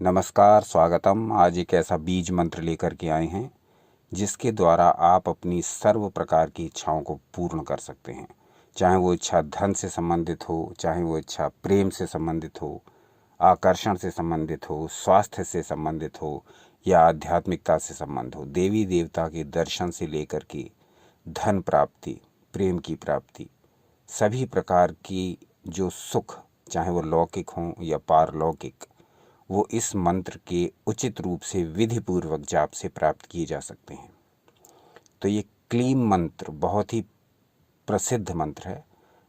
नमस्कार, स्वागतम। आज एक ऐसा बीज मंत्र लेकर के आए हैं जिसके द्वारा आप अपनी सर्व प्रकार की इच्छाओं को पूर्ण कर सकते हैं। चाहे वो इच्छा धन से संबंधित हो, चाहे वो इच्छा प्रेम से संबंधित हो, आकर्षण से संबंधित हो, स्वास्थ्य से संबंधित हो या आध्यात्मिकता से संबंध हो। देवी देवता के दर्शन से लेकर के धन प्राप्ति, प्रेम की प्राप्ति, सभी प्रकार की जो सुख, चाहे वो लौकिक हों या पारलौकिक, वो इस मंत्र के उचित रूप से विधि पूर्वक जाप से प्राप्त किए जा सकते हैं। तो ये क्लीम मंत्र बहुत ही प्रसिद्ध मंत्र है।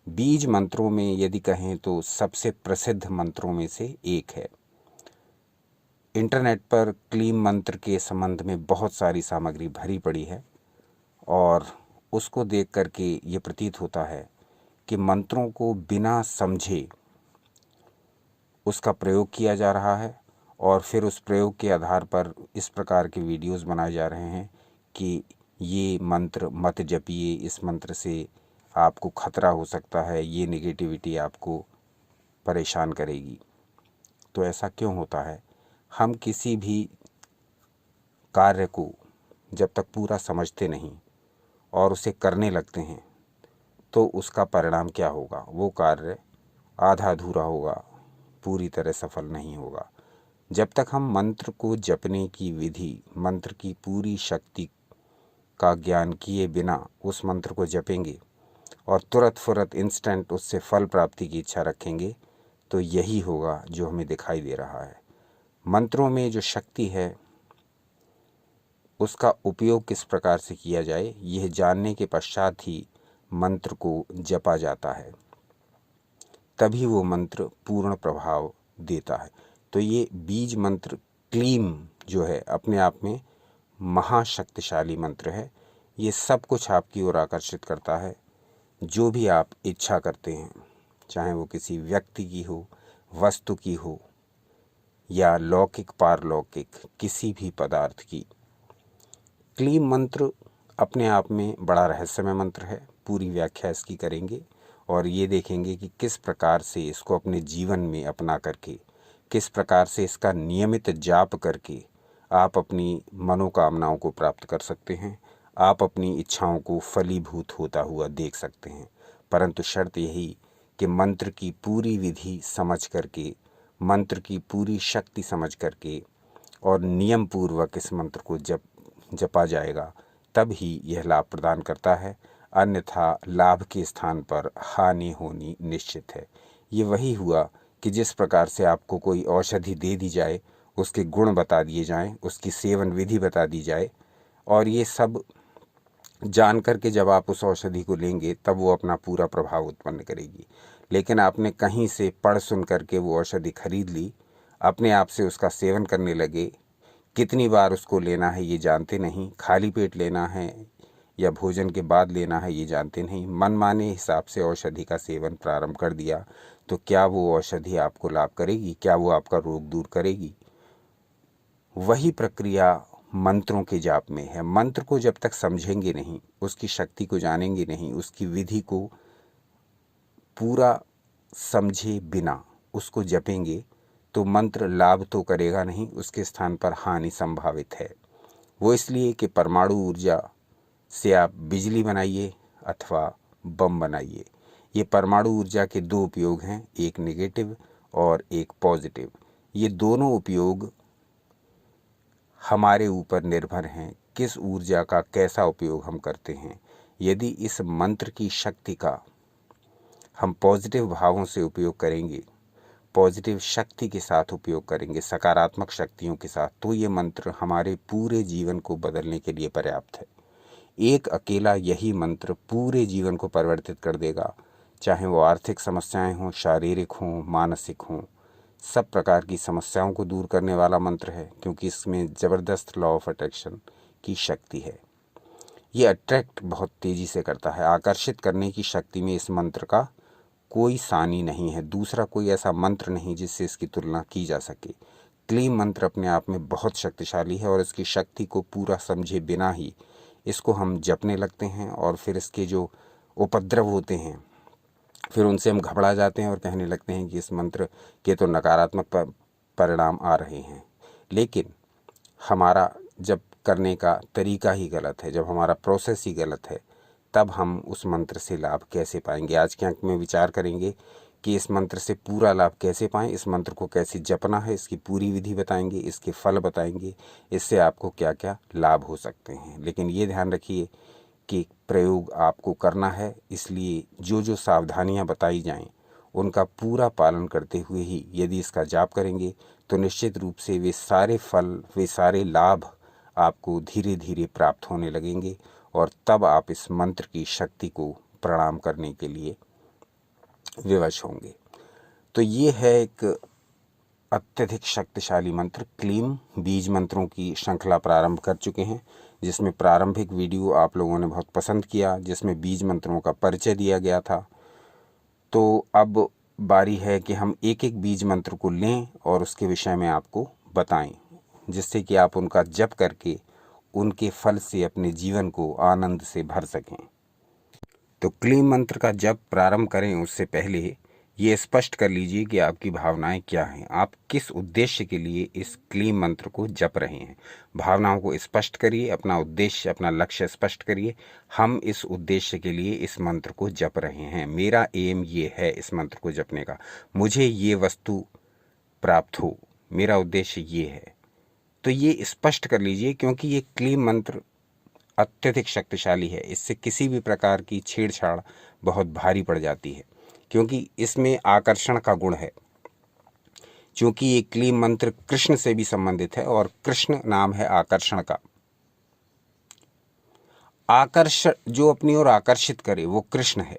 बीज मंत्रों में यदि कहें तो सबसे प्रसिद्ध मंत्रों में से एक है। इंटरनेट पर क्लीम मंत्र के संबंध में बहुत सारी सामग्री भरी पड़ी है और उसको देख करके ये प्रतीत होता है कि मंत्रों को बिना समझे उसका प्रयोग किया जा रहा है और फिर उस प्रयोग के आधार पर इस प्रकार के वीडियोस बनाए जा रहे हैं कि ये मंत्र मत जपिए, इस मंत्र से आपको खतरा हो सकता है, ये नेगेटिविटी आपको परेशान करेगी। तो ऐसा क्यों होता है? हम किसी भी कार्य को जब तक पूरा समझते नहीं और उसे करने लगते हैं तो उसका परिणाम क्या होगा? वो कार्य आधा अधूरा होगा, पूरी तरह सफल नहीं होगा। जब तक हम मंत्र को जपने की विधि, मंत्र की पूरी शक्ति का ज्ञान किए बिना उस मंत्र को जपेंगे और तुरंत फुरत इंस्टेंट उससे फल प्राप्ति की इच्छा रखेंगे तो यही होगा जो हमें दिखाई दे रहा है। मंत्रों में जो शक्ति है उसका उपयोग किस प्रकार से किया जाए, यह जानने के पश्चात ही मंत्र को जपा जाता है, तभी वो मंत्र पूर्ण प्रभाव देता है। तो ये बीज मंत्र क्लीम जो है अपने आप में महाशक्तिशाली मंत्र है। ये सब कुछ आपकी ओर आकर्षित करता है। जो भी आप इच्छा करते हैं, चाहे वो किसी व्यक्ति की हो, वस्तु की हो या लौकिक पारलौकिक किसी भी पदार्थ की। क्लीम मंत्र अपने आप में बड़ा रहस्यमय मंत्र है। पूरी व्याख्या इसकी करेंगे और ये देखेंगे कि किस प्रकार से इसको अपने जीवन में अपना करके, किस प्रकार से इसका नियमित जाप करके आप अपनी मनोकामनाओं को प्राप्त कर सकते हैं, आप अपनी इच्छाओं को फलीभूत होता हुआ देख सकते हैं। परंतु शर्त यही कि मंत्र की पूरी विधि समझ करके, मंत्र की पूरी शक्ति समझ करके और नियम पूर्वक इस मंत्र को जपा जाएगा, तब ही यह लाभ प्रदान करता है। अन्यथा लाभ के स्थान पर हानि होनी निश्चित है। ये वही हुआ कि जिस प्रकार से आपको कोई औषधि दे दी जाए, उसके गुण बता दिए जाएं, उसकी सेवन विधि बता दी जाए और ये सब जान करके जब आप उस औषधि को लेंगे तब वो अपना पूरा प्रभाव उत्पन्न करेगी। लेकिन आपने कहीं से पढ़ सुन करके वो औषधि खरीद ली, अपने आप से उसका सेवन करने लगे, कितनी बार उसको लेना है ये जानते नहीं, खाली पेट लेना है या भोजन के बाद लेना है ये जानते नहीं, मनमाने हिसाब से औषधि का सेवन प्रारंभ कर दिया, तो क्या वो औषधि आपको लाभ करेगी? क्या वो आपका रोग दूर करेगी? वही प्रक्रिया मंत्रों के जाप में है। मंत्र को जब तक समझेंगे नहीं, उसकी शक्ति को जानेंगे नहीं, उसकी विधि को पूरा समझे बिना उसको जपेंगे तो मंत्र लाभ तो करेगा नहीं, उसके स्थान पर हानि संभावित है। वो इसलिए कि परमाणु ऊर्जा से आप बिजली बनाइए अथवा बम बनाइए। ये परमाणु ऊर्जा के दो उपयोग हैं, एक नेगेटिव और एक पॉजिटिव। ये दोनों उपयोग हमारे ऊपर निर्भर हैं, किस ऊर्जा का कैसा उपयोग हम करते हैं। यदि इस मंत्र की शक्ति का हम पॉजिटिव भावों से उपयोग करेंगे, पॉजिटिव शक्ति के साथ उपयोग करेंगे, सकारात्मक शक्तियों के साथ, तो ये मंत्र हमारे पूरे जीवन को बदलने के लिए पर्याप्त है। एक अकेला यही मंत्र पूरे जीवन को परिवर्तित कर देगा, चाहे वो आर्थिक समस्याएं हों, शारीरिक हों, मानसिक हों। सब प्रकार की समस्याओं को दूर करने वाला मंत्र है, क्योंकि इसमें ज़बरदस्त लॉ ऑफ अट्रैक्शन की शक्ति है। ये अट्रैक्ट बहुत तेज़ी से करता है। आकर्षित करने की शक्ति में इस मंत्र का कोई सानी नहीं है। दूसरा कोई ऐसा मंत्र नहीं जिससे इसकी तुलना की जा सके। क्लीम मंत्र अपने आप में बहुत शक्तिशाली है और इसकी शक्ति को पूरा समझे बिना ही इसको हम जपने लगते हैं और फिर इसके जो उपद्रव होते हैं, फिर उनसे हम घबरा जाते हैं और कहने लगते हैं कि इस मंत्र के तो नकारात्मक परिणाम आ रहे हैं। लेकिन हमारा जब करने का तरीका ही गलत है, जब हमारा प्रोसेस ही गलत है, तब हम उस मंत्र से लाभ कैसे पाएंगे। आज के अंक में विचार करेंगे कि इस मंत्र से पूरा लाभ कैसे पाएं, इस मंत्र को कैसे जपना है, इसकी पूरी विधि बताएंगे, इसके फल बताएंगे, इससे आपको क्या क्या लाभ हो सकते हैं। लेकिन ये ध्यान रखिए कि प्रयोग आपको करना है, इसलिए जो जो सावधानियां बताई जाएं उनका पूरा पालन करते हुए ही यदि इसका जाप करेंगे तो निश्चित रूप से वे सारे फल, वे सारे लाभ आपको धीरे धीरे प्राप्त होने लगेंगे और तब आप इस मंत्र की शक्ति को प्रणाम करने के लिए विवश होंगे। तो ये है एक अत्यधिक शक्तिशाली मंत्र। क्लीम बीज मंत्रों की श्रृंखला प्रारंभ कर चुके हैं, जिसमें प्रारंभिक वीडियो आप लोगों ने बहुत पसंद किया, जिसमें बीज मंत्रों का परिचय दिया गया था। तो अब बारी है कि हम एक एक बीज मंत्र को लें और उसके विषय में आपको बताएं, जिससे कि आप उनका जप करके उनके फल से अपने जीवन को आनंद से भर सकें। तो क्लीम मंत्र का जप प्रारंभ करें उससे पहले ये स्पष्ट कर लीजिए कि आपकी भावनाएं क्या हैं, आप किस उद्देश्य के लिए इस क्लीम मंत्र को जप रहे हैं। भावनाओं को स्पष्ट करिए, अपना उद्देश्य, अपना लक्ष्य स्पष्ट करिए। हम इस उद्देश्य के लिए इस मंत्र को जप रहे हैं, मेरा एम ये है इस मंत्र को जपने का, मुझे ये वस्तु प्राप्त हो, मेरा उद्देश्य ये है। तो ये स्पष्ट कर लीजिए, क्योंकि ये क्लीम मंत्र अत्यधिक शक्तिशाली है, इससे किसी भी प्रकार की छेड़छाड़ बहुत भारी पड़ जाती है, क्योंकि इसमें आकर्षण का गुण है। क्योंकि ये क्लीम मंत्र कृष्ण से भी संबंधित है और कृष्ण नाम है आकर्षण का। आकर्षण जो अपनी ओर आकर्षित करे वो कृष्ण है।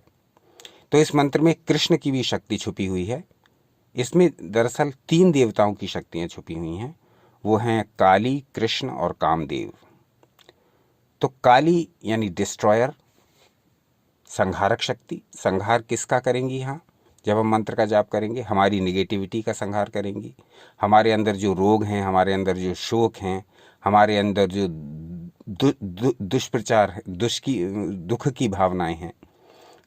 तो इस मंत्र में कृष्ण की भी शक्ति छुपी हुई है। इसमें दरअसल 3 देवताओं की शक्तियां छुपी हुई हैं, वो हैं काली, कृष्ण और कामदेव। तो काली यानी डिस्ट्रॉयर, संहारक शक्ति। संहार किसका करेंगी यहाँ जब हम मंत्र का जाप करेंगे? हमारी निगेटिविटी का संहार करेंगी। हमारे अंदर जो रोग हैं, हमारे अंदर जो शोक हैं, हमारे अंदर जो दुष्प्रचार है, दुख की भावनाएं हैं,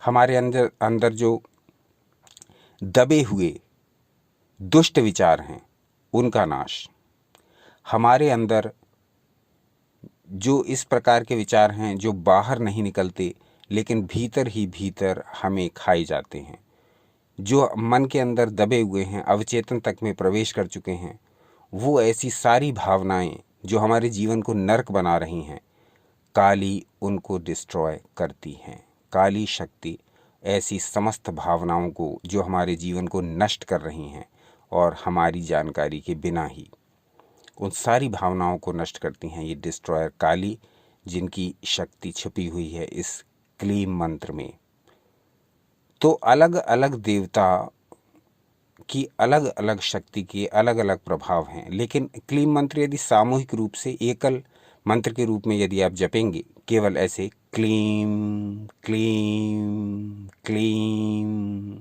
हमारे अंदर जो दबे हुए दुष्ट विचार हैं, उनका नाश। हमारे अंदर जो इस प्रकार के विचार हैं जो बाहर नहीं निकलते लेकिन भीतर ही भीतर हमें खाए जाते हैं, जो मन के अंदर दबे हुए हैं, अवचेतन तक में प्रवेश कर चुके हैं, वो ऐसी सारी भावनाएं जो हमारे जीवन को नरक बना रही हैं, काली उनको डिस्ट्रॉय करती हैं। काली शक्ति ऐसी समस्त भावनाओं को जो हमारे जीवन को नष्ट कर रही हैं और हमारी जानकारी के बिना ही उन सारी भावनाओं को नष्ट करती हैं, ये डिस्ट्रॉयर काली, जिनकी शक्ति छुपी हुई है इस क्लीम मंत्र में। तो अलग अलग देवता की अलग अलग शक्ति के अलग अलग प्रभाव हैं, लेकिन क्लीम मंत्र यदि सामूहिक रूप से एकल मंत्र के रूप में यदि आप जपेंगे, केवल ऐसे क्लीम क्लीम क्लीम,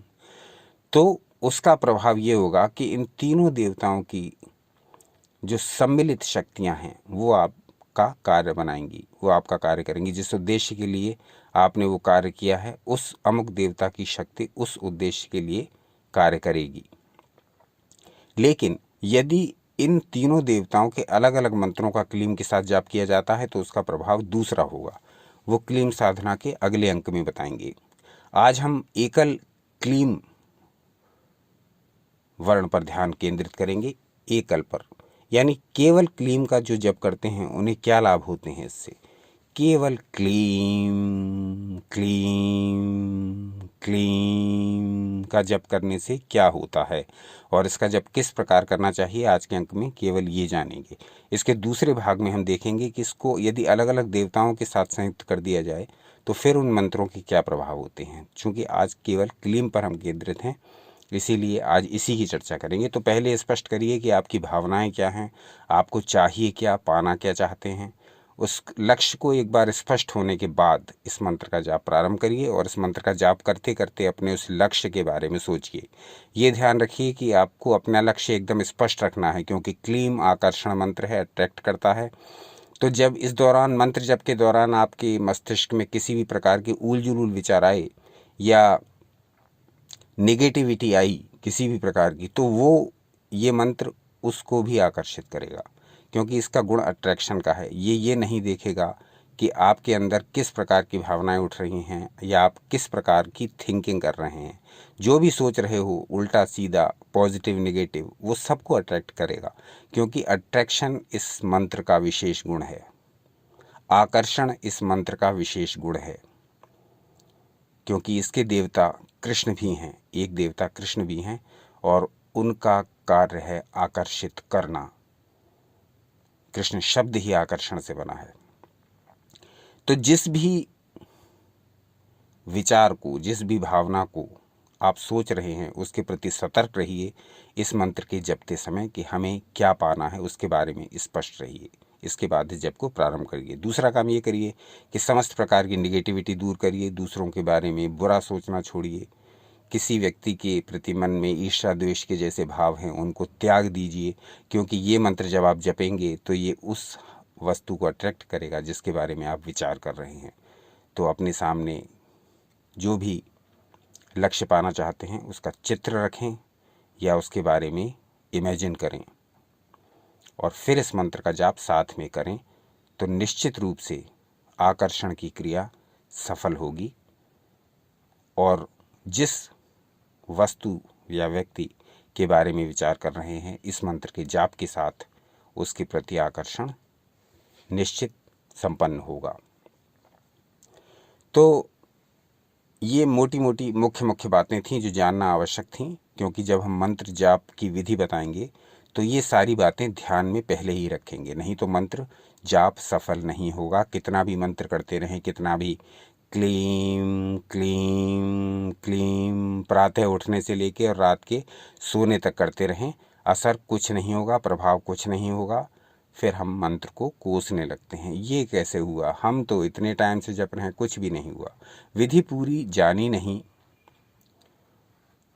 तो उसका प्रभाव ये होगा कि इन तीनों देवताओं की जो सम्मिलित शक्तियां हैं वो आपका कार्य बनाएंगी, वो आपका कार्य करेंगी। जिस उद्देश्य के लिए आपने वो कार्य किया है, उस अमुक देवता की शक्ति उस उद्देश्य के लिए कार्य करेगी। लेकिन यदि इन तीनों देवताओं के अलग अलग मंत्रों का क्लीम के साथ जाप किया जाता है तो उसका प्रभाव दूसरा होगा। वो क्लीम साधना के अगले अंक में बताएंगे। आज हम एकल क्लीम वर्ण पर ध्यान केंद्रित करेंगे, एकल पर, यानी केवल क्लीम का जो जप करते हैं उन्हें क्या लाभ होते हैं इससे। केवल क्लीम क्लीम क्लीम का जप करने से क्या होता है और इसका जप किस प्रकार करना चाहिए, आज के अंक में केवल ये जानेंगे। इसके दूसरे भाग में हम देखेंगे कि इसको यदि अलग अलग देवताओं के साथ संयुक्त कर दिया जाए तो फिर उन मंत्रों के क्या प्रभाव होते हैं। चूँकि आज केवल क्लीम पर हम केंद्रित हैं, इसीलिए आज इसी की चर्चा करेंगे। तो पहले स्पष्ट करिए कि आपकी भावनाएं क्या हैं, आपको चाहिए क्या, पाना क्या चाहते हैं। उस लक्ष्य को एक बार स्पष्ट होने के बाद इस मंत्र का जाप प्रारंभ करिए और इस मंत्र का जाप करते करते अपने उस लक्ष्य के बारे में सोचिए। ये ध्यान रखिए कि आपको अपना लक्ष्य एकदम स्पष्ट रखना है, क्योंकि क्लीम आकर्षण मंत्र है, अट्रैक्ट करता है। तो जब इस दौरान मंत्र जप के दौरान आपके मस्तिष्क में किसी भी प्रकार के ऊल जुलूल विचार आए या नेगेटिविटी आई किसी भी प्रकार की, तो वो ये मंत्र उसको भी आकर्षित करेगा, क्योंकि इसका गुण अट्रैक्शन का है। ये नहीं देखेगा कि आपके अंदर किस प्रकार की भावनाएं उठ रही हैं या आप किस प्रकार की थिंकिंग कर रहे हैं। जो भी सोच रहे हो, उल्टा सीधा, पॉजिटिव नेगेटिव, वो सबको अट्रैक्ट करेगा, क्योंकि अट्रैक्शन इस मंत्र का विशेष गुण है। आकर्षण इस मंत्र का विशेष गुण है, क्योंकि इसके देवता कृष्ण भी हैं, एक देवता कृष्ण भी हैं, और उनका कार्य है आकर्षित करना। कृष्ण शब्द ही आकर्षण से बना है। तो जिस भी विचार को, जिस भी भावना को आप सोच रहे हैं, उसके प्रति सतर्क रहिए इस मंत्र के जपते समय कि हमें क्या पाना है, उसके बारे में स्पष्ट रहिए। इसके बाद इस जप को प्रारंभ करिए। दूसरा काम ये करिए कि समस्त प्रकार की निगेटिविटी दूर करिए, दूसरों के बारे में बुरा सोचना छोड़िए। किसी व्यक्ति के प्रति मन में ईर्ष्या द्वेष के जैसे भाव हैं, उनको त्याग दीजिए, क्योंकि ये मंत्र जब आप जपेंगे तो ये उस वस्तु को अट्रैक्ट करेगा जिसके बारे में आप विचार कर रहे हैं। तो अपने सामने जो भी लक्ष्य पाना चाहते हैं उसका चित्र रखें या उसके बारे में इमेजिन करें, और फिर इस मंत्र का जाप साथ में करें, तो निश्चित रूप से आकर्षण की क्रिया सफल होगी, और जिस वस्तु या व्यक्ति के बारे में विचार कर रहे हैं, इस मंत्र के जाप के साथ उसके प्रति आकर्षण निश्चित संपन्न होगा। तो ये मोटी मोटी मुख्य बातें थीं जो जानना आवश्यक थीं, क्योंकि जब हम मंत्र जाप की विधि बताएंगे तो ये सारी बातें ध्यान में पहले ही रखेंगे, नहीं तो मंत्र जाप सफल नहीं होगा। कितना भी मंत्र करते रहें, कितना भी क्लीम क्लीम क्लीम प्रातः उठने से लेकर और रात के सोने तक करते रहें, असर कुछ नहीं होगा, प्रभाव कुछ नहीं होगा। फिर हम मंत्र को कोसने लगते हैं, ये कैसे हुआ, हम तो इतने टाइम से जप रहे हैं, कुछ भी नहीं हुआ। विधि पूरी जानी नहीं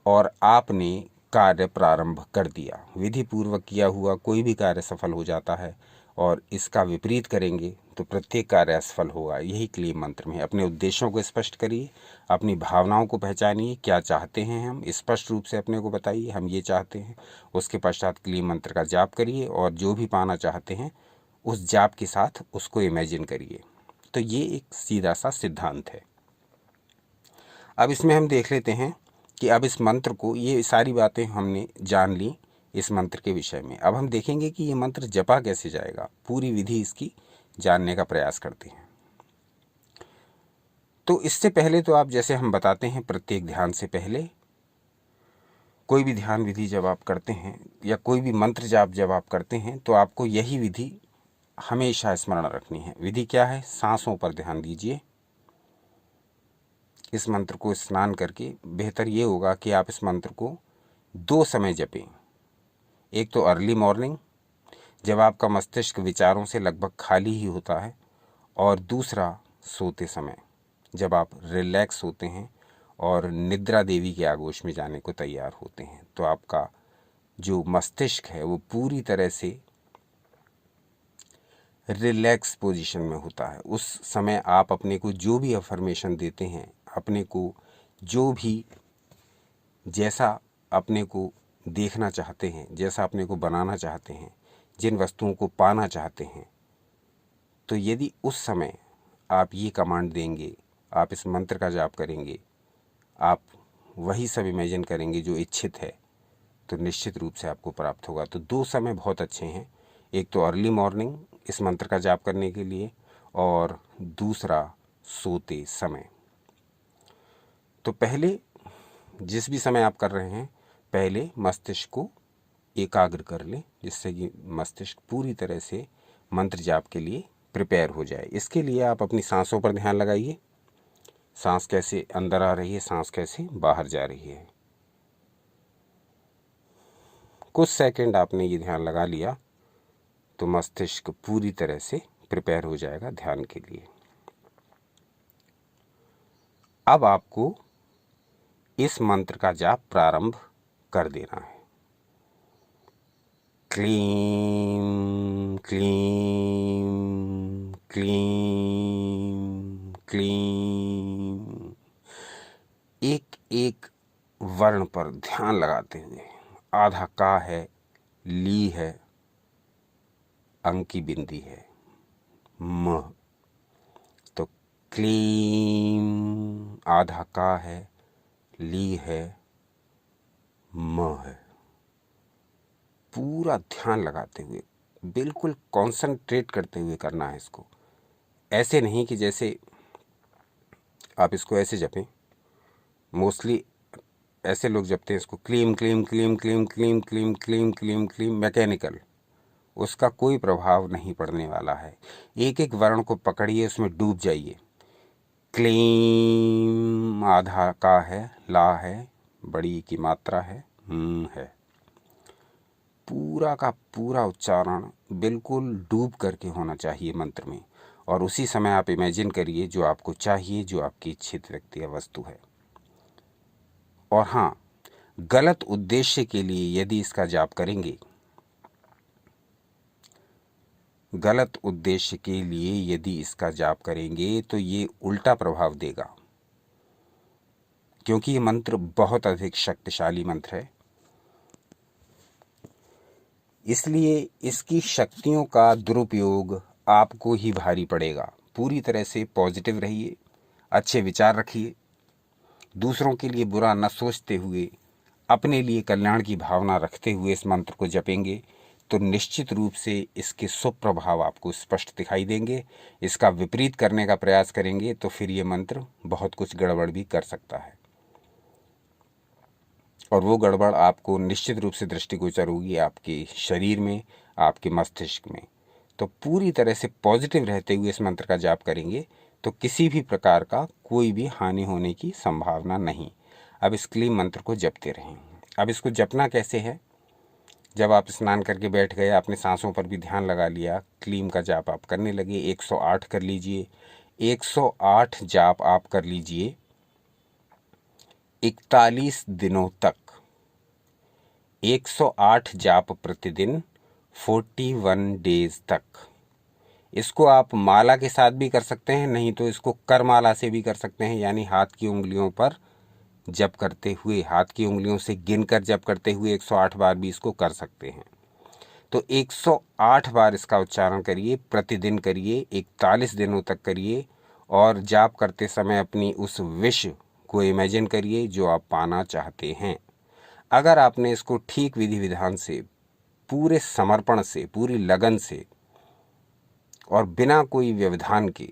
और आपने कार्य प्रारंभ कर दिया। विधि पूर्वक किया हुआ कोई भी कार्य सफल हो जाता है, और इसका विपरीत करेंगे तो प्रत्येक कार्य असफल होगा। यही क्लीम मंत्र में है। अपने उद्देश्यों को स्पष्ट करिए, अपनी भावनाओं को पहचानिए, क्या चाहते हैं हम, स्पष्ट रूप से अपने को बताइए हम ये चाहते हैं। उसके पश्चात क्लीम मंत्र का जाप करिए, और जो भी पाना चाहते हैं उस जाप के साथ उसको इमेजिन करिए। तो ये एक सीधा सा सिद्धांत है। अब इसमें हम देख लेते हैं कि अब इस मंत्र को, ये सारी बातें हमने जान ली इस मंत्र के विषय में। अब हम देखेंगे कि ये मंत्र जपा कैसे जाएगा, पूरी विधि इसकी जानने का प्रयास करते हैं। तो इससे पहले तो आप, जैसे हम बताते हैं, प्रत्येक ध्यान से पहले कोई भी ध्यान विधि जब आप करते हैं या कोई भी मंत्र जाप जब आप करते हैं, तो आपको यही विधि हमेशा स्मरण रखनी है। विधि क्या है? सांसों पर ध्यान दीजिए। इस मंत्र को स्नान करके बेहतर ये होगा कि आप इस मंत्र को 2 समय जपें। एक तो अर्ली मॉर्निंग, जब आपका मस्तिष्क विचारों से लगभग खाली ही होता है, और दूसरा सोते समय, जब आप रिलैक्स होते हैं और निद्रा देवी के आगोश में जाने को तैयार होते हैं। तो आपका जो मस्तिष्क है वो पूरी तरह से रिलैक्स पोजीशन में होता है। उस समय आप अपने को जो भी अफर्मेशन देते हैं, अपने को जो भी, जैसा अपने को देखना चाहते हैं, जैसा अपने को बनाना चाहते हैं, जिन वस्तुओं को पाना चाहते हैं, तो यदि उस समय आप ये कमांड देंगे, आप इस मंत्र का जाप करेंगे, आप वही सब इमेजिन करेंगे जो इच्छित है, तो निश्चित रूप से आपको प्राप्त होगा। तो 2 समय बहुत अच्छे हैं। एक तो अर्ली मॉर्निंग इस मंत्र का जाप करने के लिए, और दूसरा सोते समय। तो पहले जिस भी समय आप कर रहे हैं, पहले मस्तिष्क को एकाग्र कर लें, जिससे कि मस्तिष्क पूरी तरह से मंत्र जाप के लिए प्रिपेयर हो जाए। इसके लिए आप अपनी सांसों पर ध्यान लगाइए। सांस कैसे अंदर आ रही है, सांस कैसे बाहर जा रही है। कुछ सेकंड आपने ये ध्यान लगा लिया तो मस्तिष्क पूरी तरह से प्रिपेयर हो जाएगा ध्यान के लिए। अब आपको इस मंत्र का जाप प्रारंभ कर देना है। क्लीं क्लीं क्लीं क्लीं। एक एक वर्ण पर ध्यान लगाते हुए, आधा का है, ली है, अंग की बिंदी है, म। तो क्लीम आधा का है, ली है, म है। पूरा ध्यान लगाते हुए, बिल्कुल कॉन्सेंट्रेट करते हुए करना है इसको। ऐसे नहीं कि जैसे आप इसको ऐसे जपें, मोस्टली ऐसे लोग जपते हैं इसको, क्लीम क्लीम क्लीम क्लीम क्लीम क्लीम क्लीम क्लीम क्लीम, मैकेनिकल, उसका कोई प्रभाव नहीं पड़ने वाला है। एक एक वर्ण को पकड़िए, उसमें डूब जाइए। क्लीम आधा का है, ला है, बड़ी की मात्रा है, है। पूरा का पूरा उच्चारण बिल्कुल डूब करके होना चाहिए मंत्र में, और उसी समय आप इमेजिन करिए जो आपको चाहिए, जो आपकी इच्छित व्यक्ति या वस्तु है। और हाँ, गलत उद्देश्य के लिए यदि इसका जाप करेंगे, गलत उद्देश्य के लिए यदि इसका जाप करेंगे तो ये उल्टा प्रभाव देगा, क्योंकि ये मंत्र बहुत अधिक शक्तिशाली मंत्र है। इसलिए इसकी शक्तियों का दुरुपयोग आपको ही भारी पड़ेगा। पूरी तरह से पॉजिटिव रहिए, अच्छे विचार रखिए, दूसरों के लिए बुरा न सोचते हुए अपने लिए कल्याण की भावना रखते हुए इस मंत्र को जपेंगे तो निश्चित रूप से इसके शुभ प्रभाव आपको स्पष्ट दिखाई देंगे। इसका विपरीत करने का प्रयास करेंगे तो फिर ये मंत्र बहुत कुछ गड़बड़ भी कर सकता है, और वो गड़बड़ आपको निश्चित रूप से दृष्टिगोचर होगी आपके शरीर में, आपके मस्तिष्क में। तो पूरी तरह से पॉजिटिव रहते हुए इस मंत्र का जाप करेंगे तो किसी भी प्रकार का कोई भी हानि होने की संभावना नहीं। अब इस क्लीम मंत्र को जपते रहें। अब इसको जपना कैसे है? जब आप स्नान करके बैठ गए, आपने सांसों पर भी ध्यान लगा लिया, क्लीम का जाप आप करने लगे, 108 कर लीजिए। 108 जाप आप कर लीजिए 41 दिनों तक। 108 जाप प्रतिदिन 41 डेज तक। इसको आप माला के साथ भी कर सकते हैं, नहीं तो इसको करमाला से भी कर सकते हैं, यानी हाथ की उंगलियों पर जप करते हुए, हाथ की उंगलियों से गिनकर जप करते हुए 108 बार भी इसको कर सकते हैं। तो 108 बार इसका उच्चारण करिए, प्रतिदिन करिए, 41 दिनों तक करिए, और जाप करते समय अपनी उस विश को इमेजिन करिए जो आप पाना चाहते हैं। अगर आपने इसको ठीक विधि विधान से, पूरे समर्पण से, पूरी लगन से और बिना कोई व्यवधान के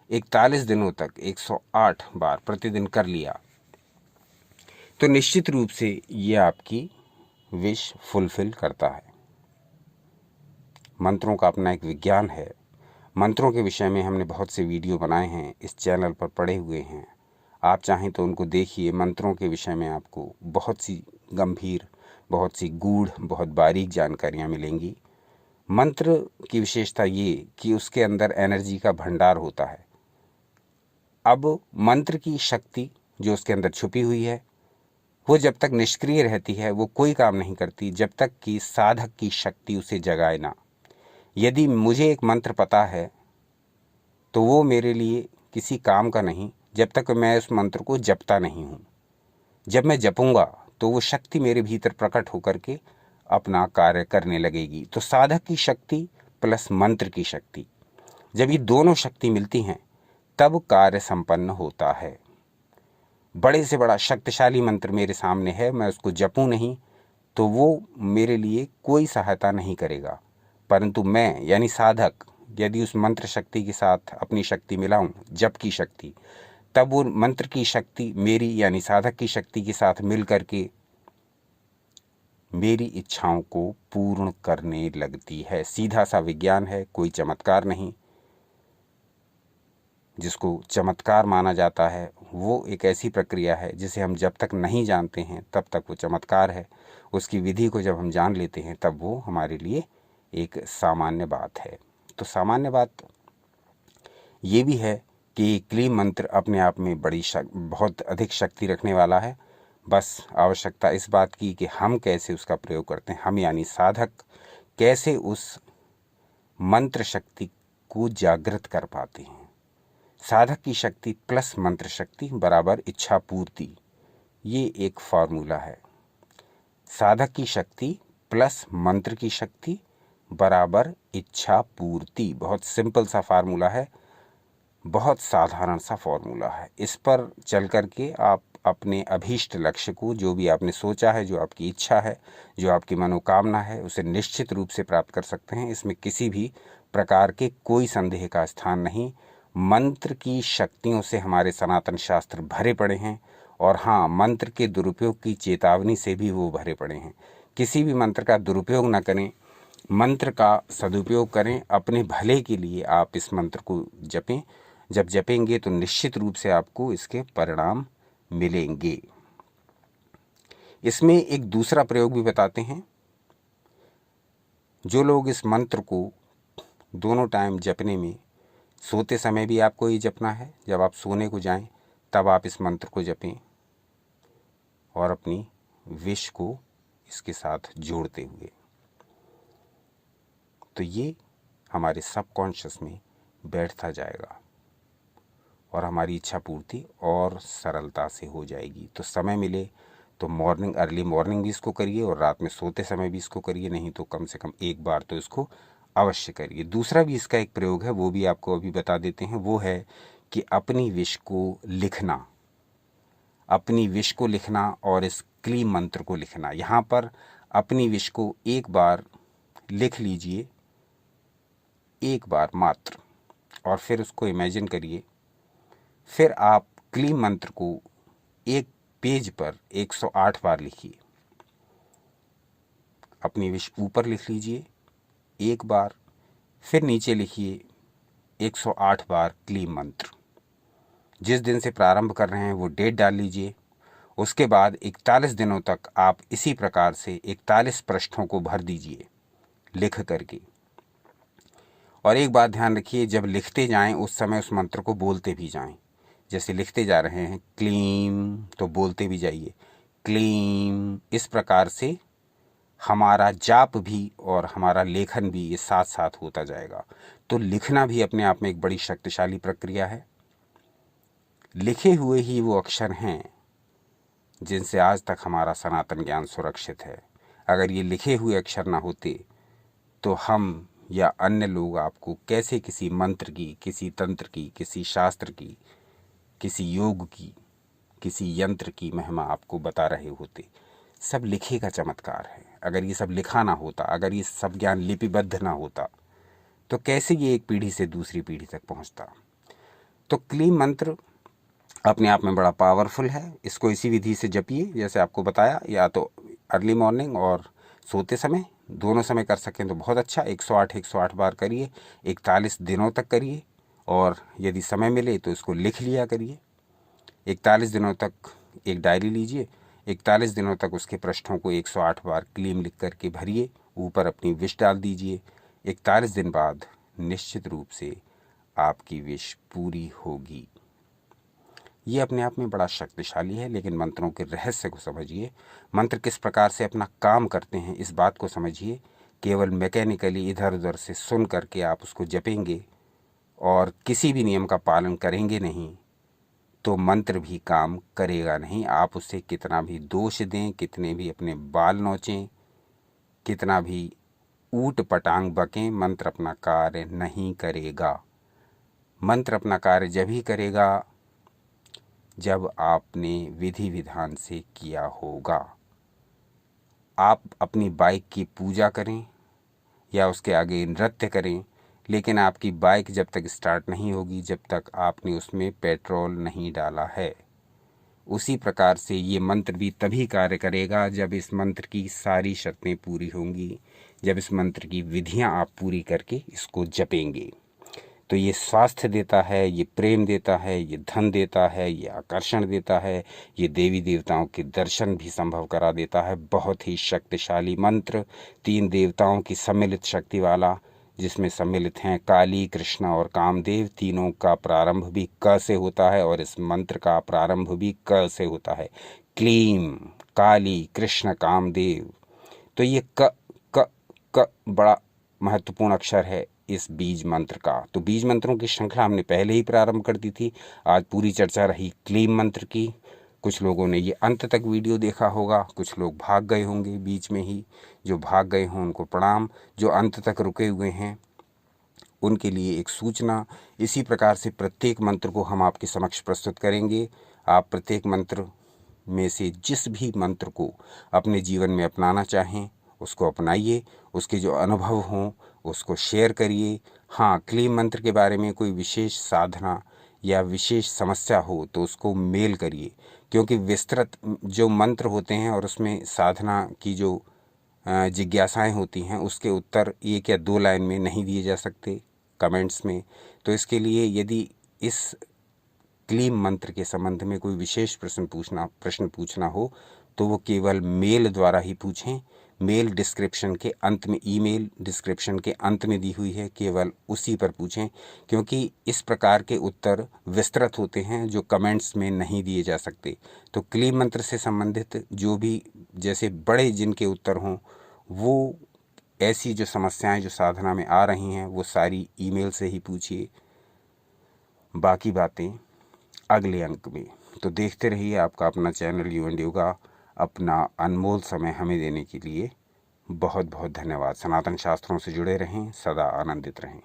41 दिनों तक 108 बार प्रतिदिन कर लिया तो निश्चित रूप से ये आपकी विश फुलफिल करता है। मंत्रों का अपना एक विज्ञान है। मंत्रों के विषय में हमने बहुत से वीडियो बनाए हैं, इस चैनल पर पड़े हुए हैं, आप चाहें तो उनको देखिए। मंत्रों के विषय में आपको बहुत सी गंभीर, बहुत सी गूढ़, बहुत बारीक जानकारियाँ मिलेंगी। मंत्र की विशेषता ये कि उसके अंदर एनर्जी का भंडार होता है। अब मंत्र की शक्ति जो उसके अंदर छुपी हुई है, वो जब तक निष्क्रिय रहती है वो कोई काम नहीं करती, जब तक कि साधक की शक्ति उसे जगाए ना। यदि मुझे एक मंत्र पता है तो वो मेरे लिए किसी काम का नहीं जब तक मैं उस मंत्र को जपता नहीं हूँ। जब मैं जपूंगा तो वो शक्ति मेरे भीतर प्रकट होकर के अपना कार्य करने लगेगी। तो साधक की शक्ति प्लस मंत्र की शक्ति, जब ये दोनों शक्ति मिलती हैं तब कार्य संपन्न होता है। बड़े से बड़ा शक्तिशाली मंत्र मेरे सामने है, मैं उसको जपूं नहीं तो वो मेरे लिए कोई सहायता नहीं करेगा, परंतु मैं यानी साधक यदि उस मंत्र शक्ति के साथ अपनी शक्ति मिलाऊं, जप की शक्ति, तब वो मंत्र की शक्ति मेरी यानी साधक की शक्ति के साथ मिल करके मेरी इच्छाओं को पूर्ण करने लगती है। सीधा सा विज्ञान है, कोई चमत्कार नहीं। जिसको चमत्कार माना जाता है वो एक ऐसी प्रक्रिया है जिसे हम जब तक नहीं जानते हैं तब तक वो चमत्कार है। उसकी विधि को जब हम जान लेते हैं तब वो हमारे लिए एक सामान्य बात है। तो सामान्य बात ये भी है कि क्लीम मंत्र अपने आप में बहुत अधिक शक्ति रखने वाला है। बस आवश्यकता इस बात की कि हम कैसे उसका प्रयोग करते हैं, हम यानी साधक कैसे उस मंत्र शक्ति को जागृत कर पाते हैं। साधक की शक्ति प्लस मंत्र शक्ति बराबर इच्छा पूर्ति, ये एक फार्मूला है। साधक की शक्ति प्लस मंत्र की शक्ति बराबर इच्छा पूर्ति। बहुत सिंपल सा फार्मूला है, बहुत साधारण सा फॉर्मूला है। इस पर चल कर के आप अपने अभीष्ट लक्ष्य को, जो भी आपने सोचा है, जो आपकी इच्छा है, जो आपकी मनोकामना है, उसे निश्चित रूप से प्राप्त कर सकते हैं। इसमें किसी भी प्रकार के कोई संदेह का स्थान नहीं। मंत्र की शक्तियों से हमारे सनातन शास्त्र भरे पड़े हैं, और हाँ, मंत्र के दुरुपयोग की चेतावनी से भी वो भरे पड़े हैं। किसी भी मंत्र का दुरुपयोग न करें, मंत्र का सदुपयोग करें। अपने भले के लिए आप इस मंत्र को जपें। जब जपेंगे तो निश्चित रूप से आपको इसके परिणाम मिलेंगे। इसमें एक दूसरा प्रयोग भी बताते हैं। जो लोग इस मंत्र को दोनों टाइम जपने में, सोते समय भी आपको ये जपना है, जब आप सोने को जाएं तब आप इस मंत्र को जपें और अपनी विश को इसके साथ जोड़ते हुए, तो ये हमारे सबकॉन्शियस में बैठता जाएगा और हमारी इच्छा पूर्ति और सरलता से हो जाएगी। तो समय मिले तो मॉर्निंग, अर्ली मॉर्निंग भी इसको करिए और रात में सोते समय भी इसको करिए, नहीं तो कम से कम एक बार तो इसको अवश्य करिए। दूसरा भी इसका एक प्रयोग है, वो भी आपको अभी बता देते हैं। वो है कि अपनी विश को लिखना, अपनी विश को लिखना और इस क्लीम मंत्र को लिखना। यहाँ पर अपनी विश को एक बार लिख लीजिए, एक बार मात्र, और फिर उसको इमेजिन करिए। फिर आप क्लीम मंत्र को एक पेज पर 108 बार लिखिए। अपनी विश ऊपर लिख लीजिए एक बार, फिर नीचे लिखिए 108 बार क्लीम मंत्र। जिस दिन से प्रारंभ कर रहे हैं वो डेट डाल लीजिए। उसके बाद 41 दिनों तक आप इसी प्रकार से 41 पृष्ठों को भर दीजिए लिख करके। और एक बात ध्यान रखिए, जब लिखते जाएं उस समय उस मंत्र को बोलते भी जाएं। जैसे लिखते जा रहे हैं क्लीम, तो बोलते भी जाइए क्लीम। इस प्रकार से हमारा जाप भी और हमारा लेखन भी ये साथ साथ होता जाएगा। तो लिखना भी अपने आप में एक बड़ी शक्तिशाली प्रक्रिया है। लिखे हुए ही वो अक्षर हैं जिनसे आज तक हमारा सनातन ज्ञान सुरक्षित है। अगर ये लिखे हुए अक्षर ना होते तो हम या अन्य लोग आपको कैसे किसी मंत्र की, किसी तंत्र की, किसी शास्त्र की, किसी योग की, किसी यंत्र की महिमा आपको बता रहे होते। सब लिखे का चमत्कार है। अगर ये सब लिखा ना होता, अगर ये सब ज्ञान लिपिबद्ध ना होता, तो कैसे ये एक पीढ़ी से दूसरी पीढ़ी तक पहुंचता। तो क्लीम मंत्र अपने आप में बड़ा पावरफुल है। इसको इसी विधि से जपिए जैसे आपको बताया, या तो अर्ली मॉर्निंग और सोते समय, दोनों समय कर सकें तो बहुत अच्छा। 108 बार करिए, 41 दिनों तक करिए, और यदि समय मिले तो इसको लिख लिया करिए। 41 दिनों तक एक डायरी लीजिए, 41 दिनों तक उसके पृष्ठों को 108 बार क्लीम लिख करके भरिए, ऊपर अपनी विश डाल दीजिए। 41 दिन बाद निश्चित रूप से आपकी विश पूरी होगी। ये अपने आप में बड़ा शक्तिशाली है, लेकिन मंत्रों के रहस्य को समझिए। मंत्र किस प्रकार से अपना काम करते हैं इस बात को समझिए। केवल मैकेनिकली इधर उधर से सुन करके आप उसको जपेंगे और किसी भी नियम का पालन करेंगे नहीं तो मंत्र भी काम करेगा नहीं। आप उससे कितना भी दोष दें, कितने भी अपने बाल नोचें, कितना भी ऊट पटांग बकें, मंत्र अपना कार्य नहीं करेगा। मंत्र अपना कार्य जब ही करेगा जब आपने विधि विधान से किया होगा। आप अपनी बाइक की पूजा करें या उसके आगे नृत्य करें, लेकिन आपकी बाइक जब तक स्टार्ट नहीं होगी जब तक आपने उसमें पेट्रोल नहीं डाला है। उसी प्रकार से ये मंत्र भी तभी कार्य करेगा जब इस मंत्र की सारी शर्तें पूरी होंगी, जब इस मंत्र की विधियां आप पूरी करके इसको जपेंगे। तो ये स्वास्थ्य देता है, ये प्रेम देता है, ये धन देता है, ये आकर्षण देता है, ये देवी देवताओं के दर्शन भी संभव करा देता है। बहुत ही शक्तिशाली मंत्र, 3 देवताओं की सम्मिलित शक्ति वाला, जिसमें सम्मिलित हैं काली, कृष्ण और कामदेव। तीनों का प्रारंभ भी क से होता है और इस मंत्र का प्रारंभ भी क से होता है। क्लीम, काली, कृष्ण, कामदेव। तो ये क बड़ा महत्वपूर्ण अक्षर है इस बीज मंत्र का। तो बीज मंत्रों की श्रृंखला हमने पहले ही प्रारंभ कर दी थी। आज पूरी चर्चा रही क्लीम मंत्र की। कुछ लोगों ने ये अंत तक वीडियो देखा होगा, कुछ लोग भाग गए होंगे बीच में ही। जो भाग गए हों उनको प्रणाम, जो अंत तक रुके हुए हैं उनके लिए एक सूचना। इसी प्रकार से प्रत्येक मंत्र को हम आपके समक्ष प्रस्तुत करेंगे। आप प्रत्येक मंत्र में से जिस भी मंत्र को अपने जीवन में अपनाना चाहें उसको अपनाइए, उसके जो अनुभव हों उसको शेयर करिए। हाँ, क्लीम मंत्र के बारे में कोई विशेष साधना या विशेष समस्या हो तो उसको मेल करिए, क्योंकि विस्तृत जो मंत्र होते हैं और उसमें साधना की जो जिज्ञासाएं होती हैं उसके उत्तर 1 या 2 लाइन में नहीं दिए जा सकते कमेंट्स में। तो इसके लिए यदि इस क्लीम मंत्र के संबंध में कोई विशेष प्रश्न पूछना हो तो वो केवल मेल द्वारा ही पूछें। मेल डिस्क्रिप्शन के अंत में, ईमेल डिस्क्रिप्शन के अंत में दी हुई है, केवल उसी पर पूछें, क्योंकि इस प्रकार के उत्तर विस्तृत होते हैं जो कमेंट्स में नहीं दिए जा सकते। तो क्लीम मंत्र से संबंधित जो भी जैसे बड़े जिनके उत्तर हों, वो ऐसी जो समस्याएं जो साधना में आ रही हैं वो सारी ईमेल से ही पूछिए, बाकी बातें अगले अंक में। तो देखते रहिए आपका अपना चैनल यू एंड योगा। अपना अनमोल समय हमें देने के लिए बहुत बहुत धन्यवाद। सनातन शास्त्रों से जुड़े रहें, सदा आनंदित रहें।